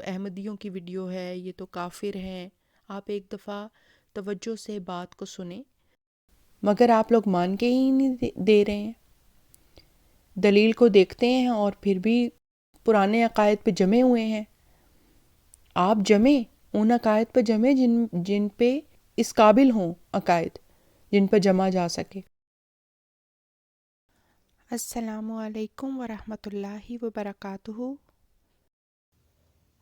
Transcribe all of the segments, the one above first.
احمدیوں کی ویڈیو ہے، یہ تو کافر ہیں. آپ ایک دفعہ توجہ سے بات کو سنیں، مگر آپ لوگ مان کے ہی نہیں دے رہے ہیں. دلیل کو دیکھتے ہیں اور پھر بھی پرانے عقائد پہ جمے ہوئے ہیں. آپ جمیں ان عقائد پہ جمیں جن پہ اس قابل ہوں، عقائد جن پہ جمع جا سکے. السلام علیکم ورحمۃ اللہ وبرکاتہ.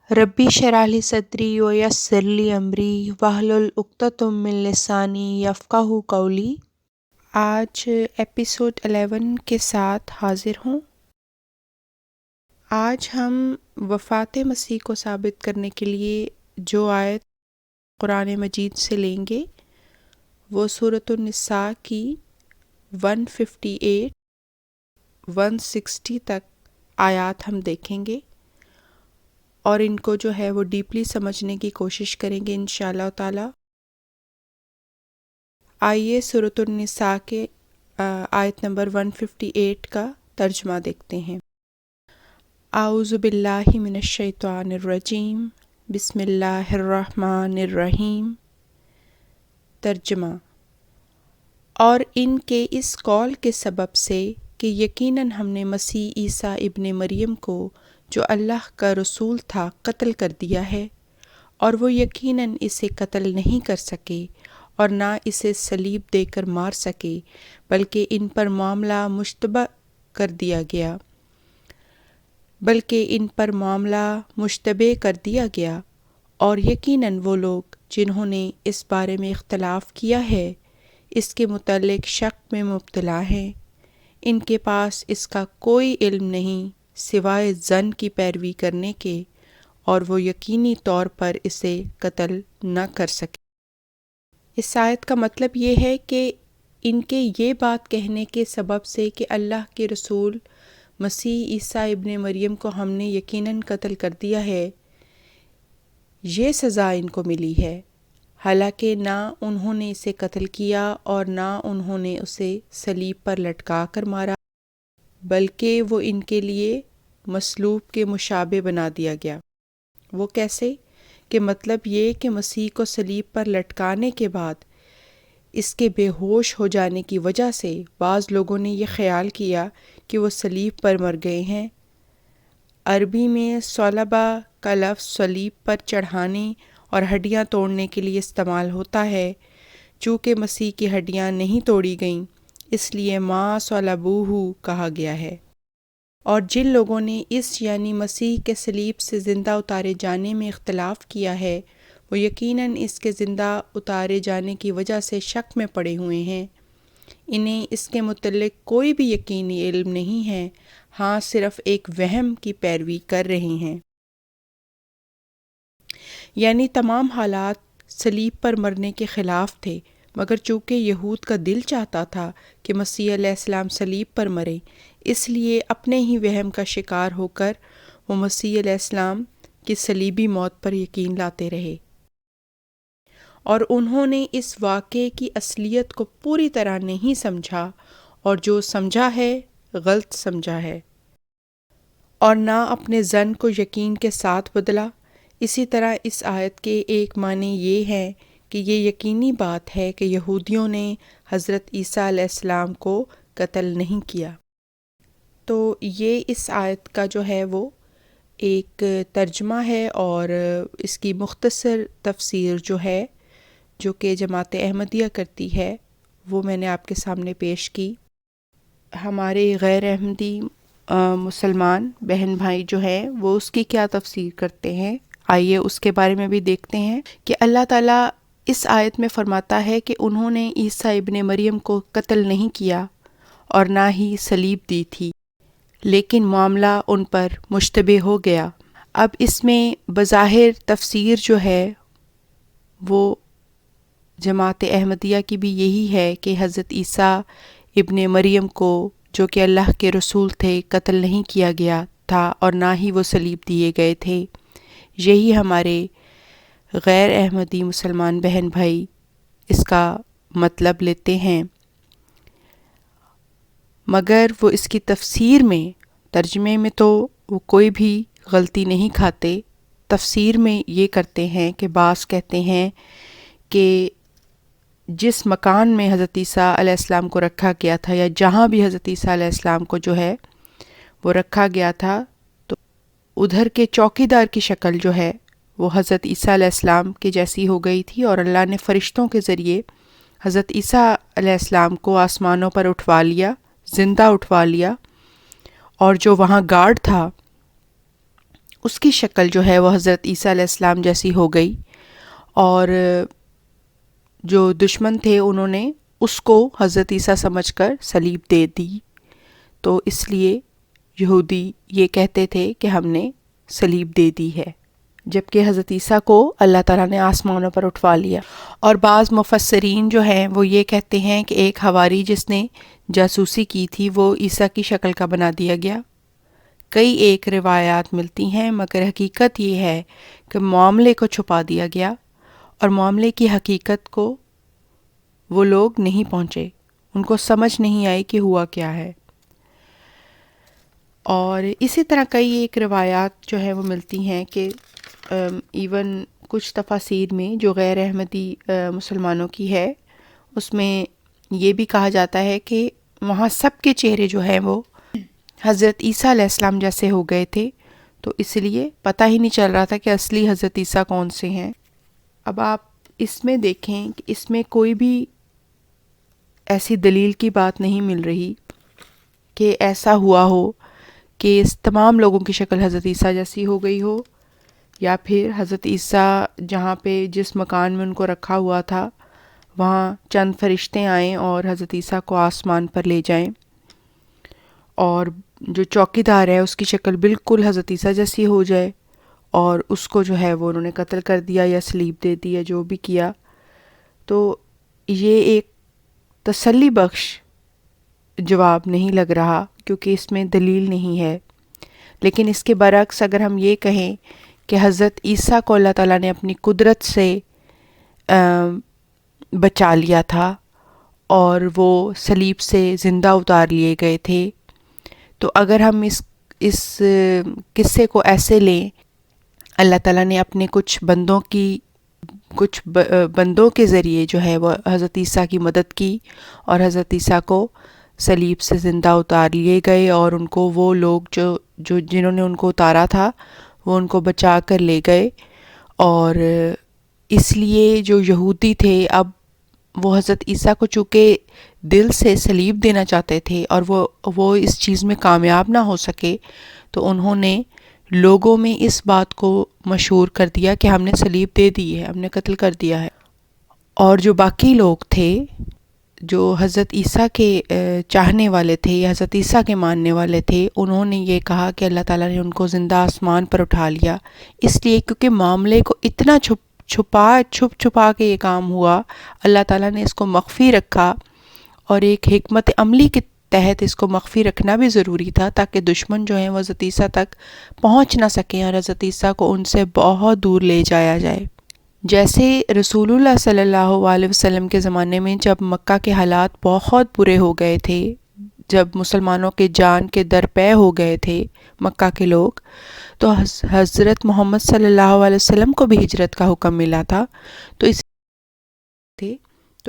ربی اشرح لی صدری ویسر لی امری واحلل عقدۃ من لسانی یفقہوا قولی. آج ایپیسوڈ 11 کے ساتھ حاضر ہوں. آج ہم وفات مسیح کو ثابت کرنے کے لیے جو آیت قرآن مجید سے لیں گے وہ سورۃ النساء کی 158 160 تک آیات ہم دیکھیں گے اور ان کو جو ہے وہ ڈیپلی سمجھنے کی کوشش کریں گے انشاءاللہ تعالی. آئیے سورۃ النساء کے آیت نمبر 158 کا ترجمہ دیکھتے ہیں. اعوذ باللہ من الشیطان الرجیم، بسم اللہ الرحمن الرحیم. ترجمہ: اور ان کے اس قول کے سبب سے کہ یقیناً ہم نے مسیح عیسیٰ ابن مریم کو جو اللہ کا رسول تھا قتل کر دیا ہے، اور وہ یقیناً اسے قتل نہیں کر سکے اور نہ اسے صلیب دے کر مار سکے، بلکہ ان پر معاملہ مشتبہ کر دیا گیا. اور یقیناً وہ لوگ جنہوں نے اس بارے میں اختلاف کیا ہے اس کے متعلق شک میں مبتلا ہیں. ان کے پاس اس کا کوئی علم نہیں سوائے ظن کی پیروی کرنے کے، اور وہ یقینی طور پر اسے قتل نہ کر سکے. اس آیت کا مطلب یہ ہے کہ ان کے یہ بات کہنے کے سبب سے کہ اللہ کے رسول مسیح عیسیٰ ابن مریم کو ہم نے یقیناً قتل کر دیا ہے، یہ سزا ان کو ملی ہے، حالانکہ نہ انہوں نے اسے قتل کیا اور نہ انہوں نے اسے صلیب پر لٹکا کر مارا، بلکہ وہ ان کے لیے مصلوب کے مشابہ بنا دیا گیا. وہ کیسے؟ کہ مطلب یہ کہ مسیح کو صلیب پر لٹکانے کے بعد اس کے بے ہوش ہو جانے کی وجہ سے بعض لوگوں نے یہ خیال کیا کہ وہ صلیب پر مر گئے ہیں. عربی میں صلبہ کا لفظ صلیب پر چڑھانے اور ہڈیاں توڑنے کے لیے استعمال ہوتا ہے. چونکہ مسیح کی ہڈیاں نہیں توڑی گئیں اس لیے ما صلبوہ کہا گیا ہے. اور جن لوگوں نے اس یعنی مسیح کے صلیب سے زندہ اتارے جانے میں اختلاف کیا ہے وہ یقیناً اس کے زندہ اتارے جانے کی وجہ سے شک میں پڑے ہوئے ہیں. انہیں اس کے متعلق کوئی بھی یقینی علم نہیں ہے، ہاں صرف ایک وہم کی پیروی کر رہے ہیں. یعنی تمام حالات صلیب پر مرنے کے خلاف تھے، مگر چونکہ یہود کا دل چاہتا تھا کہ مسیح علیہ السلام صلیب پر مرے، اس لیے اپنے ہی وہم کا شکار ہو کر وہ مسیح علیہ السلام کی صلیبی موت پر یقین لاتے رہے. اور انہوں نے اس واقعے کی اصلیت کو پوری طرح نہیں سمجھا، اور جو سمجھا ہے غلط سمجھا ہے، اور نہ اپنے ظن کو یقین کے ساتھ بدلا. اسی طرح اس آیت کے ایک معنی یہ ہے کہ یہ یقینی بات ہے کہ یہودیوں نے حضرت عیسیٰ علیہ السلام کو قتل نہیں کیا. تو یہ اس آیت کا جو ہے وہ ایک ترجمہ ہے، اور اس کی مختصر تفسیر جو ہے جو کہ جماعت احمدیہ کرتی ہے وہ میں نے آپ کے سامنے پیش کی. ہمارے غیر احمدی مسلمان بہن بھائی جو ہیں وہ اس کی کیا تفسیر کرتے ہیں، آئیے اس کے بارے میں بھی دیکھتے ہیں. کہ اللہ تعالیٰ اس آیت میں فرماتا ہے کہ انہوں نے عیسیٰ ابن مریم کو قتل نہیں کیا اور نہ ہی صلیب دی تھی، لیکن معاملہ ان پر مشتبہ ہو گیا. اب اس میں بظاہر تفسیر جو ہے وہ جماعت احمدیہ کی بھی یہی ہے کہ حضرت عیسیٰ ابن مریم کو جو کہ اللہ کے رسول تھے قتل نہیں کیا گیا تھا اور نہ ہی وہ صلیب دیے گئے تھے. یہی ہمارے غیر احمدی مسلمان بہن بھائی اس کا مطلب لیتے ہیں، مگر وہ اس کی تفسیر میں ترجمے میں تو وہ کوئی بھی غلطی نہیں کھاتے. تفسیر میں یہ کرتے ہیں کہ بعض کہتے ہیں کہ جس مکان میں حضرت عیسیٰ علیہ السلام کو رکھا گیا تھا، یا جہاں بھی حضرت عیسیٰ علیہ السلام کو جو ہے وہ رکھا گیا تھا، تو ادھر کے چوکی دار کی شکل جو ہے وہ حضرت عیسیٰ علیہ السلام کی جیسی ہو گئی تھی، اور اللہ نے فرشتوں کے ذریعے حضرت عیسیٰ علیہ السلام کو آسمانوں پر اٹھوا لیا، زندہ اٹھوا لیا، اور جو وہاں گارڈ تھا اس کی شکل جو ہے وہ حضرت عیسیٰ علیہ السلام جیسی ہو گئی، اور جو دشمن تھے انہوں نے اس کو حضرت عیسیٰ سمجھ کر صلیب دے دی۔ تو اس لیے یہودی یہ کہتے تھے کہ ہم نے صلیب دے دی ہے، جبکہ حضرت عیسیٰ کو اللہ تعالیٰ نے آسمانوں پر اٹھوا لیا۔ اور بعض مفسرین جو ہیں وہ یہ کہتے ہیں کہ ایک حواری جس نے جاسوسی کی تھی وہ عیسیٰ کی شکل کا بنا دیا گیا۔ کئی ایک روایات ملتی ہیں، مگر حقیقت یہ ہے کہ معاملے کو چھپا دیا گیا، اور معاملے کی حقیقت کو وہ لوگ نہیں پہنچے، ان کو سمجھ نہیں آئی کہ ہوا کیا ہے۔ اور اسی طرح کئی ایک روایات جو ہیں وہ ملتی ہیں کہ ایون کچھ تفاسیر میں جو غیر احمدی مسلمانوں کی ہے، اس میں یہ بھی کہا جاتا ہے کہ وہاں سب کے چہرے جو ہیں وہ حضرت عیسیٰ علیہ السلام جیسے ہو گئے تھے، تو اس لیے پتہ ہی نہیں چل رہا تھا کہ اصلی حضرت عیسیٰ کون سے ہیں۔ اب آپ اس میں دیکھیں کہ اس میں کوئی بھی ایسی دلیل کی بات نہیں مل رہی کہ ایسا ہوا ہو کہ اس تمام لوگوں کی شکل حضرت عیسیٰ جیسی ہو گئی ہو، یا پھر حضرت عیسیٰ جہاں پہ جس مکان میں ان کو رکھا ہوا تھا وہاں چند فرشتے آئیں اور حضرت عیسیٰ کو آسمان پر لے جائیں، اور جو چوکی دار ہے اس کی شکل بالکل حضرت عیسیٰ جیسی ہو جائے، اور اس کو جو ہے وہ انہوں نے قتل کر دیا یا صلیب دے دیا، جو بھی کیا۔ تو یہ ایک تسلی بخش جواب نہیں لگ رہا، کیونکہ اس میں دلیل نہیں ہے۔ لیکن اس کے برعکس اگر ہم یہ کہیں کہ حضرت عیسیٰ کو اللہ تعالیٰ نے اپنی قدرت سے بچا لیا تھا اور وہ صلیب سے زندہ اتار لیے گئے تھے، تو اگر ہم اس قصے کو ایسے لیں، اللہ تعالیٰ نے اپنے کچھ بندوں کے ذریعے جو ہے وہ حضرت عیسیٰ کی مدد کی، اور حضرت عیسیٰ کو صلیب سے زندہ اتار لیے گئے، اور ان کو وہ لوگ جو جنہوں نے ان کو اتارا تھا وہ ان کو بچا کر لے گئے۔ اور اس لیے جو یہودی تھے اب وہ حضرت عیسیٰ کو چونکہ دل سے صلیب دینا چاہتے تھے، اور وہ اس چیز میں کامیاب نہ ہو سکے، تو انہوں نے لوگوں میں اس بات کو مشہور کر دیا کہ ہم نے صلیب دے دی ہے، ہم نے قتل کر دیا ہے۔ اور جو باقی لوگ تھے جو حضرت عیسیٰ کے چاہنے والے تھے یا حضرت عیسیٰ کے ماننے والے تھے، انہوں نے یہ کہا کہ اللہ تعالیٰ نے ان کو زندہ آسمان پر اٹھا لیا، اس لیے کیونکہ معاملے کو اتنا چھپا کے یہ کام ہوا، اللہ تعالیٰ نے اس کو مخفی رکھا، اور ایک حکمت عملی کے تحت اس کو مخفی رکھنا بھی ضروری تھا تاکہ دشمن جو ہیں وہ حضرت عیسیٰ تک پہنچ نہ سکیں اور حضرت عیسیٰ کو ان سے بہت دور لے جایا جائے۔ جیسے رسول اللہ صلی اللہ علیہ وسلم کے زمانے میں جب مکہ کے حالات بہت برے ہو گئے تھے، جب مسلمانوں کے جان کے درپے ہو گئے تھے مکہ کے لوگ، تو حضرت محمد صلی اللہ علیہ وسلم کو بھی ہجرت کا حکم ملا تھا، تو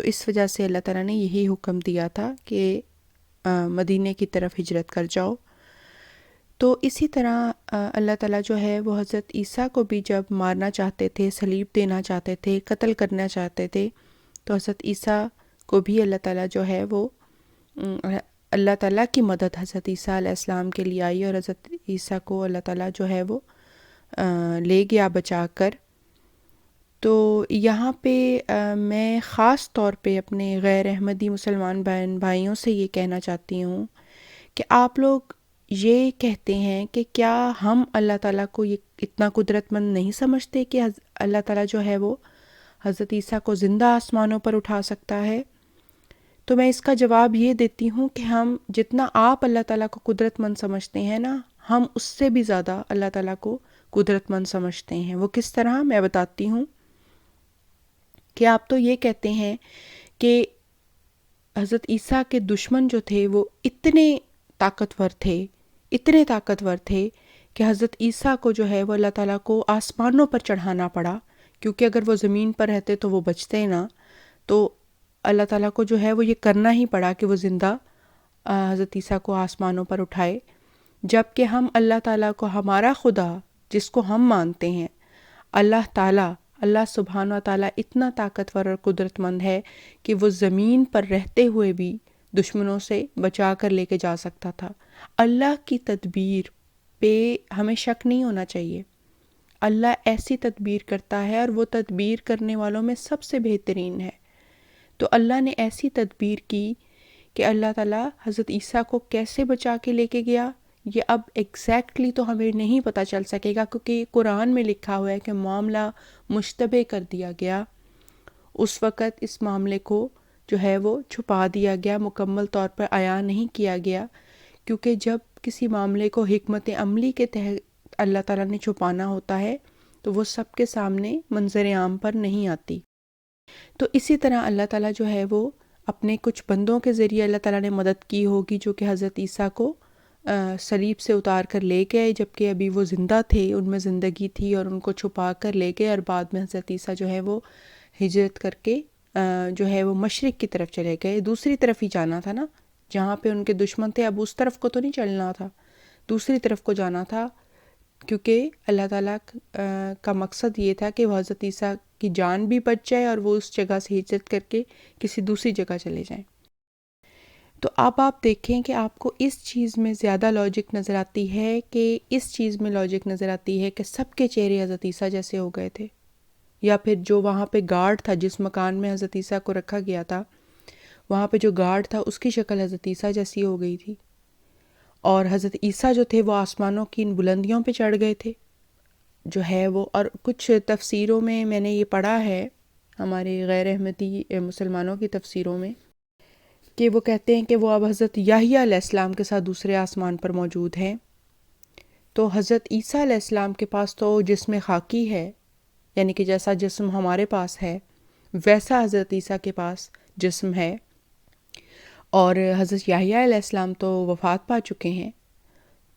اس وجہ سے اللہ تعالیٰ نے یہی حکم دیا تھا کہ مدینے کی طرف ہجرت کر جاؤ۔ تو اسی طرح اللہ تعالیٰ جو ہے وہ حضرت عیسیٰ کو بھی جب مارنا چاہتے تھے، صلیب دینا چاہتے تھے، قتل کرنا چاہتے تھے، تو حضرت عیسیٰ کو بھی اللہ تعالیٰ جو ہے وہ اللہ تعالیٰ کی مدد حضرت عیسیٰ علیہ السلام کے لیے آئی، اور حضرت عیسیٰ کو اللہ تعالیٰ جو ہے وہ لے گیا بچا کر۔ تو یہاں پہ میں خاص طور پہ اپنے غیر احمدی مسلمان بہن بھائیوں سے یہ کہنا چاہتی ہوں کہ آپ لوگ یہ کہتے ہیں کہ کیا ہم اللہ تعالیٰ کو یہ اتنا قدرت مند نہیں سمجھتے کہ اللہ تعالیٰ جو ہے وہ حضرت عیسیٰ کو زندہ آسمانوں پر اٹھا سکتا ہے؟ تو میں اس کا جواب یہ دیتی ہوں کہ ہم جتنا آپ اللہ تعالیٰ کو قدرت مند سمجھتے ہیں نا، ہم اس سے بھی زیادہ اللہ تعالیٰ کو قدرت مند سمجھتے ہیں۔ وہ کس طرح، میں بتاتی ہوں کہ آپ تو یہ کہتے ہیں کہ حضرت عیسیٰ کے دشمن جو تھے وہ اتنے طاقتور تھے کہ حضرت عیسیٰ کو جو ہے وہ اللہ تعالیٰ کو آسمانوں پر چڑھانا پڑا، کیونکہ اگر وہ زمین پر رہتے تو وہ بچتے نا، تو اللہ تعالیٰ کو جو ہے وہ یہ کرنا ہی پڑا کہ وہ زندہ حضرت عیسیٰ کو آسمانوں پر اٹھائے، جب کہ ہم اللہ تعالیٰ کو، ہمارا خدا جس کو ہم مانتے ہیں، اللہ تعالیٰ، اللہ سبحانہ و تعالیٰ اتنا طاقتور اور قدرت مند ہے کہ وہ زمین پر رہتے ہوئے بھی دشمنوں سے بچا کر لے کے جا سکتا تھا۔ اللہ کی تدبیر پہ ہمیں شک نہیں ہونا چاہیے۔ اللہ ایسی تدبیر کرتا ہے اور وہ تدبیر کرنے والوں میں سب سے بہترین ہے۔ تو اللہ نے ایسی تدبیر کی کہ اللہ تعالیٰ حضرت عیسیٰ کو کیسے بچا کے لے کے گیا، یہ اب ایگزیکٹلی تو ہمیں نہیں پتہ چل سکے گا، کیونکہ قرآن میں لکھا ہوا ہے کہ معاملہ مشتبہ کر دیا گیا۔ اس وقت اس معاملے کو جو ہے وہ چھپا دیا گیا، مکمل طور پر عیاں نہیں کیا گیا، کیونکہ جب کسی معاملے کو حکمت عملی کے تحت اللہ تعالیٰ نے چھپانا ہوتا ہے تو وہ سب کے سامنے منظر عام پر نہیں آتی۔ تو اسی طرح اللہ تعالیٰ جو ہے وہ اپنے کچھ بندوں کے ذریعے اللہ تعالیٰ نے مدد کی ہوگی، جو کہ حضرت عیسیٰ کو صلیب سے اتار کر لے گئے جبکہ ابھی وہ زندہ تھے، ان میں زندگی تھی، اور ان کو چھپا کر لے گئے، اور بعد میں حضرت عیسیٰ جو ہے وہ ہجرت کر کے جو ہے وہ مشرق کی طرف چلے گئے، دوسری طرف ہی جانا تھا نا، جہاں پہ ان کے دشمن تھے، اب اس طرف کو تو نہیں چلنا تھا، دوسری طرف کو جانا تھا، کیونکہ اللہ تعالیٰ کا مقصد یہ تھا کہ وہ حضرت عیسیٰ کی جان بھی بچ جائے اور وہ اس جگہ سے ہجرت کر کے کسی دوسری جگہ چلے جائیں۔ تو اب آپ دیکھیں کہ آپ کو اس چیز میں زیادہ لاجک نظر آتی ہے کہ اس چیز میں لاجک نظر آتی ہے کہ سب کے چہرے حضرت عیسیٰ جیسے ہو گئے تھے، یا پھر جو وہاں پہ گارڈ تھا، جس مکان میں حضرت عیسیٰ کو رکھا گیا تھا، وہاں پہ جو گارڈ تھا اس کی شکل حضرت عیسیٰ جیسی ہو گئی تھی، اور حضرت عیسیٰ جو تھے وہ آسمانوں کی ان بلندیوں پہ چڑھ گئے تھے جو ہے وہ۔ اور کچھ تفسیروں میں نے یہ پڑھا ہے، ہمارے غیر احمدی مسلمانوں کی تفسیروں میں، کہ وہ کہتے ہیں کہ وہ اب حضرت یحییٰ علیہ السلام کے ساتھ دوسرے آسمان پر موجود ہیں۔ تو حضرت عیسیٰ علیہ السلام کے پاس تو جسم خاکی ہے، یعنی کہ جیسا جسم ہمارے پاس ہے ویسا حضرت عیسیٰ کے پاس جسم ہے، اور حضرت یحییٰ علیہ السلام تو وفات پا چکے ہیں،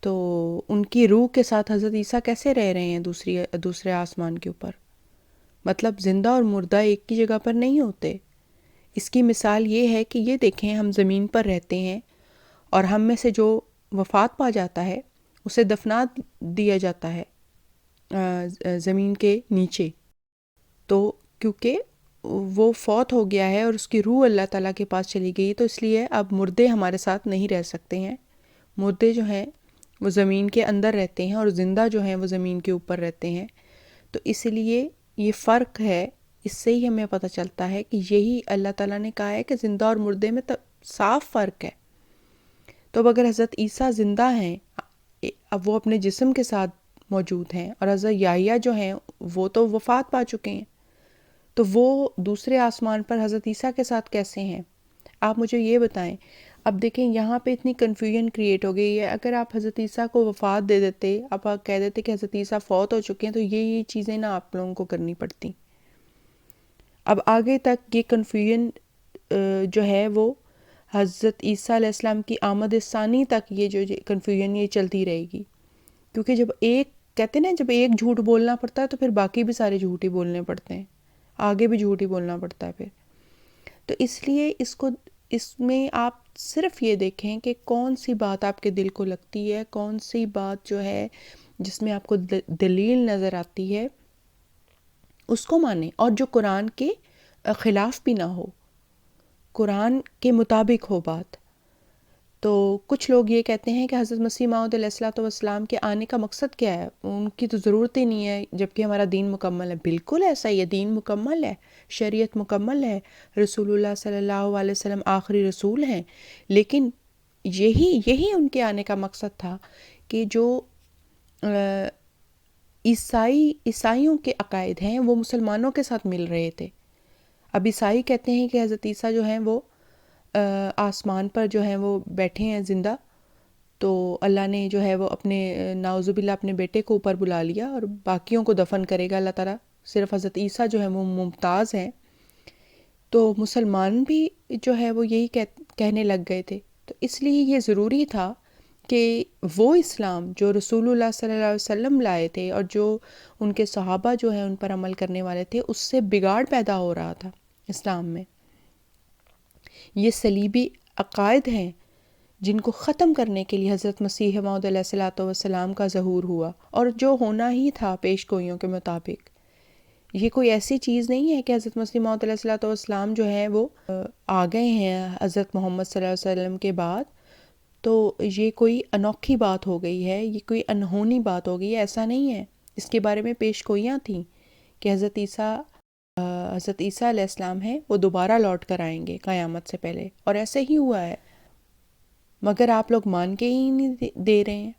تو ان کی روح کے ساتھ حضرت عیسیٰ کیسے رہ رہے ہیں دوسرے آسمان کے اوپر؟ مطلب زندہ اور مردہ ایک ہی جگہ پر نہیں ہوتے۔ اس کی مثال یہ ہے کہ یہ دیکھیں، ہم زمین پر رہتے ہیں اور ہم میں سے جو وفات پا جاتا ہے اسے دفنا دیا جاتا ہے زمین کے نیچے، تو کیونکہ وہ فوت ہو گیا ہے اور اس کی روح اللہ تعالیٰ کے پاس چلی گئی، تو اس لیے اب مردے ہمارے ساتھ نہیں رہ سکتے ہیں۔ مردے جو ہیں وہ زمین کے اندر رہتے ہیں اور زندہ جو ہیں وہ زمین کے اوپر رہتے ہیں۔ تو اس لیے یہ فرق ہے، اس سے ہی ہمیں پتہ چلتا ہے کہ یہی اللہ تعالیٰ نے کہا ہے کہ زندہ اور مردے میں صاف فرق ہے۔ تو اب اگر حضرت عیسیٰ زندہ ہیں، اب وہ اپنے جسم کے ساتھ موجود ہیں، اور حضرت یحییٰ جو ہیں وہ تو وفات پا چکے ہیں، تو وہ دوسرے آسمان پر حضرت عیسیٰ کے ساتھ کیسے ہیں؟ آپ مجھے یہ بتائیں۔ اب دیکھیں یہاں پہ اتنی کنفیوژن کریٹ ہو گئی ہے۔ اگر آپ حضرت عیسیٰ کو وفات دے دیتے، آپ کہہ دیتے کہ حضرت عیسیٰ فوت ہو چکے ہیں، تو یہ چیزیں نہ آپ لوگوں کو کرنی پڑتی۔ اب آگے تک یہ کنفیوژن جو ہے وہ حضرت عیسیٰ علیہ السلام کی آمد ثانی تک یہ جو کنفیوژن یہ چلتی رہے گی، کیونکہ جب ایک کہتے ہیں نا، جب ایک جھوٹ بولنا پڑتا ہے تو پھر باقی بھی سارے جھوٹ ہی بولنے پڑتے ہیں، آگے بھی جھوٹ ہی بولنا پڑتا ہے پھر۔ تو اس لیے اس میں آپ صرف یہ دیکھیں کہ کون سی بات آپ کے دل کو لگتی ہے، کون سی بات جو ہے جس میں آپ کو دلیل نظر آتی ہے، اس کو مانیں، اور جو قرآن کے خلاف بھی نہ ہو، قرآن کے مطابق ہو بات۔ تو کچھ لوگ یہ کہتے ہیں کہ حضرت مسیح موعود علیہ الصلوۃ والسلام کے آنے کا مقصد کیا ہے، ان کی تو ضرورت ہی نہیں ہے جبکہ ہمارا دین مکمل ہے۔ بالکل ایسا ہی ہے، دین مکمل ہے، شریعت مکمل ہے، رسول اللہ صلی اللہ علیہ وسلم آخری رسول ہیں، لیکن یہی ان کے آنے کا مقصد تھا کہ جو عیسائیوں کے عقائد ہیں وہ مسلمانوں کے ساتھ مل رہے تھے۔ اب عیسائی کہتے ہیں کہ حضرت عیسیٰ جو ہیں وہ آسمان پر جو ہیں وہ بیٹھے ہیں زندہ، تو اللہ نے جو ہے وہ اپنے نعوذ باللہ اپنے بیٹے کو اوپر بلا لیا اور باقیوں کو دفن کرے گا اللہ تعالیٰ، صرف حضرت عیسیٰ جو ہے وہ ممتاز ہیں۔ تو مسلمان بھی جو ہے وہ یہی کہنے لگ گئے تھے، تو اس لیے یہ ضروری تھا کہ وہ اسلام جو رسول اللہ صلی اللہ علیہ وسلم لائے تھے اور جو ان کے صحابہ جو ہیں ان پر عمل کرنے والے تھے، اس سے بگاڑ پیدا ہو رہا تھا اسلام میں۔ یہ صلیبی عقائد ہیں جن کو ختم کرنے کے لیے حضرت مسیح موعود علیہ الصلوۃ والسلام کا ظہور ہوا، اور جو ہونا ہی تھا پیش گوئیوں کے مطابق۔ یہ کوئی ایسی چیز نہیں ہے کہ حضرت مسیح موعود علیہ الصلوۃ والسلام جو ہے وہ آ گئے ہیں حضرت محمد صلی اللہ علیہ وسلم کے بعد، تو یہ کوئی انوکھی بات ہو گئی ہے، یہ کوئی انہونی بات ہو گئی ہے، ایسا نہیں ہے۔ اس کے بارے میں پیش گوئیاں تھیں کہ حضرت عیسیٰ علیہ السلام ہیں وہ دوبارہ لوٹ کر آئیں گے قیامت سے پہلے، اور ایسے ہی ہوا ہے، مگر آپ لوگ مان کے ہی نہیں دے رہے ہیں،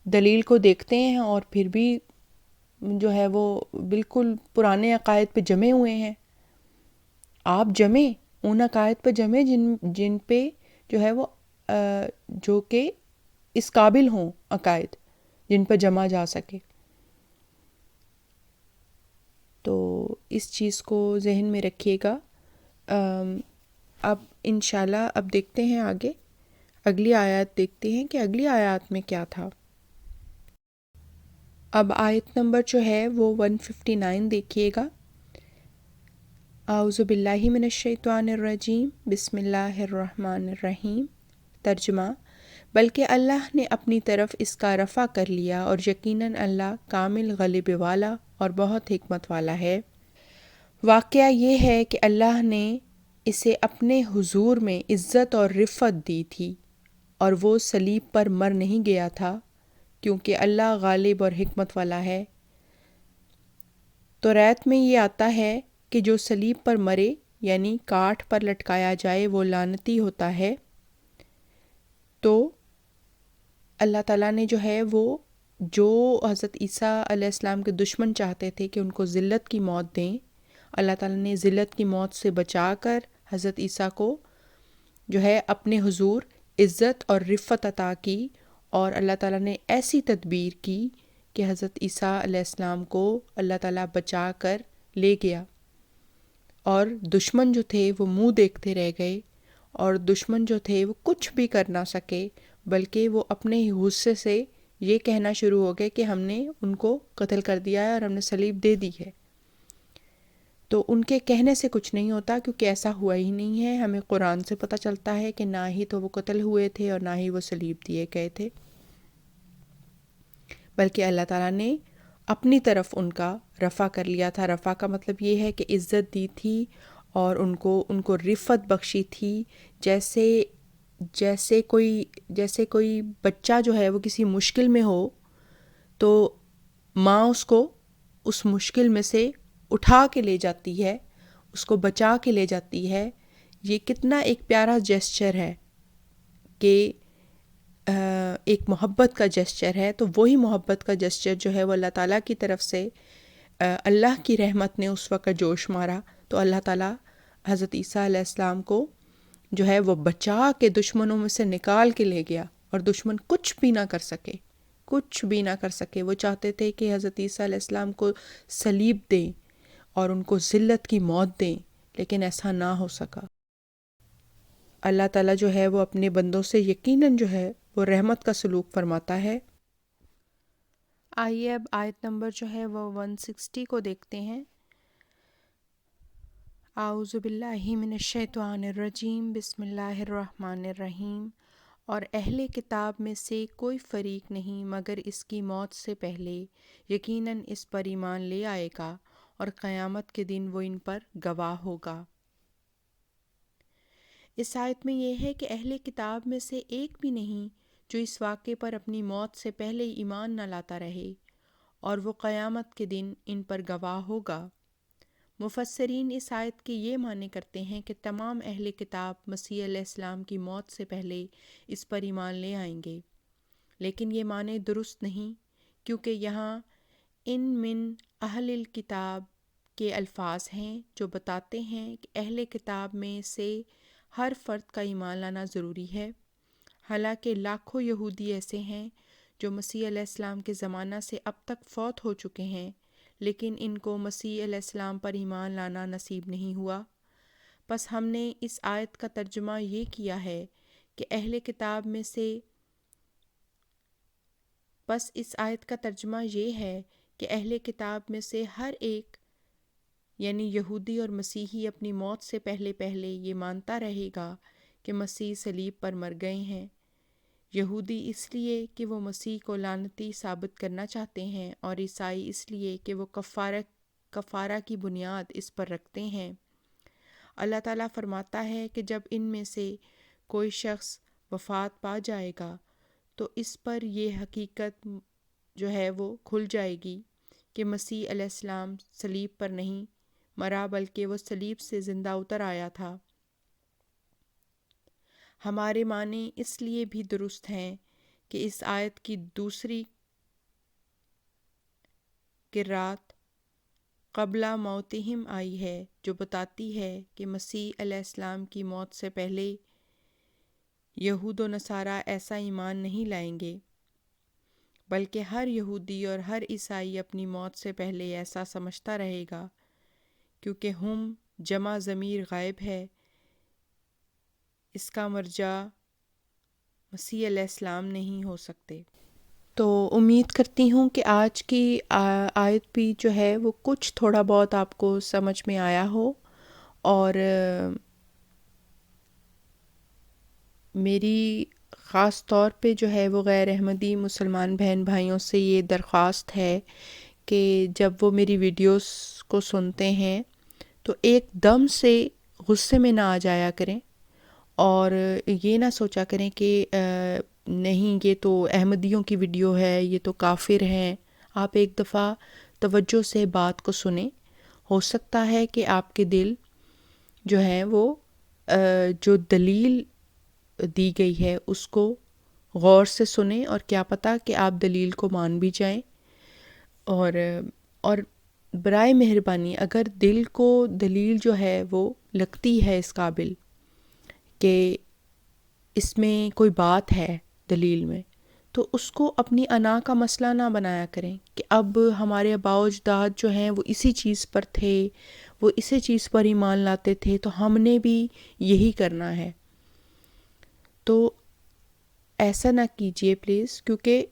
دلیل کو دیکھتے ہیں اور پھر بھی جو ہے وہ بالکل پرانے عقائد پہ جمے ہوئے ہیں۔ آپ جمیں ان عقائد پہ جمیں جن پہ جو ہے وہ جو کہ اس قابل ہوں، عقائد جن پہ جمع جا سکے۔ تو اس چیز کو ذہن میں رکھیے گا۔ اب انشاءاللہ اب دیکھتے ہیں آگے، اگلی آیات دیکھتے ہیں کہ اگلی آیات میں کیا تھا۔ اب آیت نمبر جو ہے وہ 159 دیکھیے گا۔ اعوذ باللہ من الشیطان الرجیم، بسم اللہ الرحمن الرحیم۔ ترجمہ: بلکہ اللہ نے اپنی طرف اس کا رفع کر لیا، اور یقیناً اللہ کامل غلبے والا اور بہت حکمت والا ہے۔ واقعہ یہ ہے کہ اللہ نے اسے اپنے حضور میں عزت اور رفعت دی تھی، اور وہ صلیب پر مر نہیں گیا تھا، کیونکہ اللہ غالب اور حکمت والا ہے۔ توریت میں یہ آتا ہے کہ جو صلیب پر مرے یعنی کاٹھ پر لٹکایا جائے وہ لعنتی ہوتا ہے۔ تو اللہ تعالیٰ نے جو ہے وہ جو حضرت عیسیٰ علیہ السلام کے دشمن چاہتے تھے کہ ان کو ذلت کی موت دیں، اللہ تعالیٰ نے ذلت کی موت سے بچا کر حضرت عیسیٰ کو جو ہے اپنے حضور عزت اور رفعت عطا کی، اور اللہ تعالیٰ نے ایسی تدبیر کی کہ حضرت عیسیٰ علیہ السلام کو اللہ تعالیٰ بچا کر لے گیا، اور دشمن جو تھے وہ منہ دیکھتے رہ گئے، اور دشمن جو تھے وہ کچھ بھی کر نہ سکے، بلکہ وہ اپنے ہی غصے سے یہ کہنا شروع ہو گئے کہ ہم نے ان کو قتل کر دیا ہے اور ہم نے صلیب دے دی ہے۔ تو ان کے کہنے سے کچھ نہیں ہوتا، کیونکہ ایسا ہوا ہی نہیں ہے۔ ہمیں قرآن سے پتہ چلتا ہے کہ نہ ہی تو وہ قتل ہوئے تھے اور نہ ہی وہ صلیب دیے گئے تھے، بلکہ اللہ تعالیٰ نے اپنی طرف ان کا رفع کر لیا تھا۔ رفع کا مطلب یہ ہے کہ عزت دی تھی اور ان کو رفعت بخشی تھی، جیسے کوئی بچہ جو ہے وہ کسی مشکل میں ہو تو ماں اس کو اس مشکل میں سے اٹھا کے لے جاتی ہے، اس کو بچا کے لے جاتی ہے۔ یہ کتنا ایک پیارا جیسچر ہے کہ ایک محبت کا جیسچر ہے۔ تو وہی محبت کا جیسچر جو ہے وہ اللہ تعالیٰ کی طرف سے اللہ کی رحمت نے اس وقت جوش مارا، تو اللہ تعالیٰ حضرت عیسیٰ علیہ السلام کو جو ہے وہ بچا کے دشمنوں میں سے نکال کے لے گیا، اور دشمن کچھ بھی نہ کر سکے، کچھ بھی نہ کر سکے۔ وہ چاہتے تھے کہ حضرت عیسیٰ علیہ السلام کو صلیب دیں اور ان کو ذلت کی موت دیں، لیکن ایسا نہ ہو سکا۔ اللہ تعالیٰ جو ہے وہ اپنے بندوں سے یقیناً جو ہے وہ رحمت کا سلوک فرماتا ہے۔ آئیے اب آیت نمبر جو ہے وہ 160 کو دیکھتے ہیں۔ اعوذ باللہ من الشیطان الرجیم، بسم اللہ الرحمن الرحیم۔ اور اہل کتاب میں سے کوئی فریق نہیں مگر اس کی موت سے پہلے یقیناً اس پر ایمان لے آئے گا، اور قیامت کے دن وہ ان پر گواہ ہوگا۔ اس آیت میں یہ ہے کہ اہل کتاب میں سے ایک بھی نہیں جو اس واقعے پر اپنی موت سے پہلے ایمان نہ لاتا رہے، اور وہ قیامت کے دن ان پر گواہ ہوگا۔ مفسرین اس آیت کے یہ معنی کرتے ہیں کہ تمام اہل کتاب مسیح علیہ السلام کی موت سے پہلے اس پر ایمان لے آئیں گے، لیکن یہ معنی درست نہیں، کیونکہ یہاں ان من اہل الکتاب کے الفاظ ہیں جو بتاتے ہیں کہ اہل کتاب میں سے ہر فرد کا ایمان لانا ضروری ہے۔ حالانکہ لاکھوں یہودی ایسے ہیں جو مسیح علیہ السلام کے زمانہ سے اب تک فوت ہو چکے ہیں، لیکن ان کو مسیح علیہ السلام پر ایمان لانا نصیب نہیں ہوا۔ پس ہم نے اس آیت کا ترجمہ یہ کیا ہے کہ اہل کتاب میں سے بس اس آیت کا ترجمہ یہ ہے کہ اہل کتاب میں سے ہر ایک یعنی یہودی اور مسیحی اپنی موت سے پہلے یہ مانتا رہے گا کہ مسیح صلیب پر مر گئے ہیں۔ یہودی اس لیے کہ وہ مسیح کو لعنتی ثابت کرنا چاہتے ہیں، اور عیسائی اس لیے کہ وہ کفارہ کی بنیاد اس پر رکھتے ہیں۔ اللہ تعالیٰ فرماتا ہے کہ جب ان میں سے کوئی شخص وفات پا جائے گا تو اس پر یہ حقیقت جو ہے وہ کھل جائے گی کہ مسیح علیہ السلام صلیب پر نہیں مرا بلکہ وہ صلیب سے زندہ اتر آیا تھا۔ ہمارے معنی اس لیے بھی درست ہیں کہ اس آیت کی دوسری قرات قبل موتہم آئی ہے، جو بتاتی ہے کہ مسیح علیہ السلام کی موت سے پہلے یہود و نصارہ ایسا ایمان نہیں لائیں گے، بلکہ ہر یہودی اور ہر عیسائی اپنی موت سے پہلے ایسا سمجھتا رہے گا، کیونکہ ہم جمع ضمیر غائب ہے، اس کا مرجع مسیح علیہ السلام نہیں ہو سکتے۔ تو امید کرتی ہوں کہ آج کی آیت بھی جو ہے وہ کچھ تھوڑا بہت آپ کو سمجھ میں آیا ہو، اور میری خاص طور پہ جو ہے وہ غیر احمدی مسلمان بہن بھائیوں سے یہ درخواست ہے کہ جب وہ میری ویڈیوز کو سنتے ہیں تو ایک دم سے غصے میں نہ آ جایا کریں، اور یہ نہ سوچا کریں کہ نہیں یہ تو احمدیوں کی ویڈیو ہے، یہ تو کافر ہیں۔ آپ ایک دفعہ توجہ سے بات کو سنیں، ہو سکتا ہے کہ آپ کے دل جو ہے وہ جو دلیل دی گئی ہے اس کو غور سے سنیں، اور کیا پتہ کہ آپ دلیل کو مان بھی جائیں۔ اور برائے مہربانی اگر دل کو دلیل جو ہے وہ لگتی ہے اس قابل کہ اس میں کوئی بات ہے دلیل میں، تو اس کو اپنی انا کا مسئلہ نہ بنایا کریں کہ اب ہمارے آباء و اجداد جو ہیں وہ اسی چیز پر تھے، وہ اسی چیز پر ایمان لاتے تھے، تو ہم نے بھی یہی کرنا ہے۔ تو ایسا نہ کیجیے پلیز، کیونکہ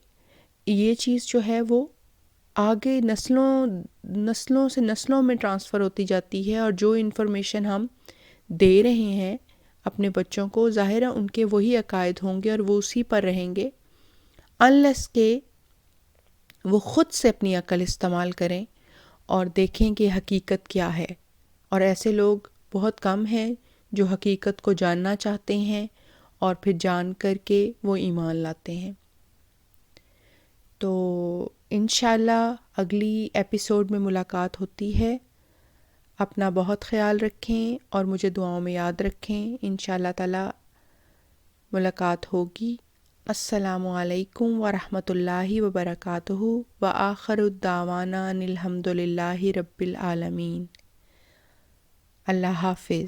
یہ چیز جو ہے وہ آگے نسلوں سے نسلوں میں ٹرانسفر ہوتی جاتی ہے، اور جو انفارمیشن ہم دے رہے ہیں اپنے بچوں کو، ظاہر ہے ان کے وہی عقائد ہوں گے اور وہ اسی پر رہیں گے، انلیس کہ وہ خود سے اپنی عقل استعمال کریں اور دیکھیں کہ حقیقت کیا ہے۔ اور ایسے لوگ بہت کم ہیں جو حقیقت کو جاننا چاہتے ہیں اور پھر جان کر کے وہ ایمان لاتے ہیں۔ تو انشاءاللہ اگلی ایپیسوڈ میں ملاقات ہوتی ہے۔ اپنا بہت خیال رکھیں اور مجھے دعاؤں میں یاد رکھیں۔ انشاءاللہ تعالی ملاقات ہوگی۔ السلام علیکم ورحمۃ اللہ وبرکاتہ، وآخر الدعوانا ان الحمد للہ رب العالمین۔ اللہ حافظ۔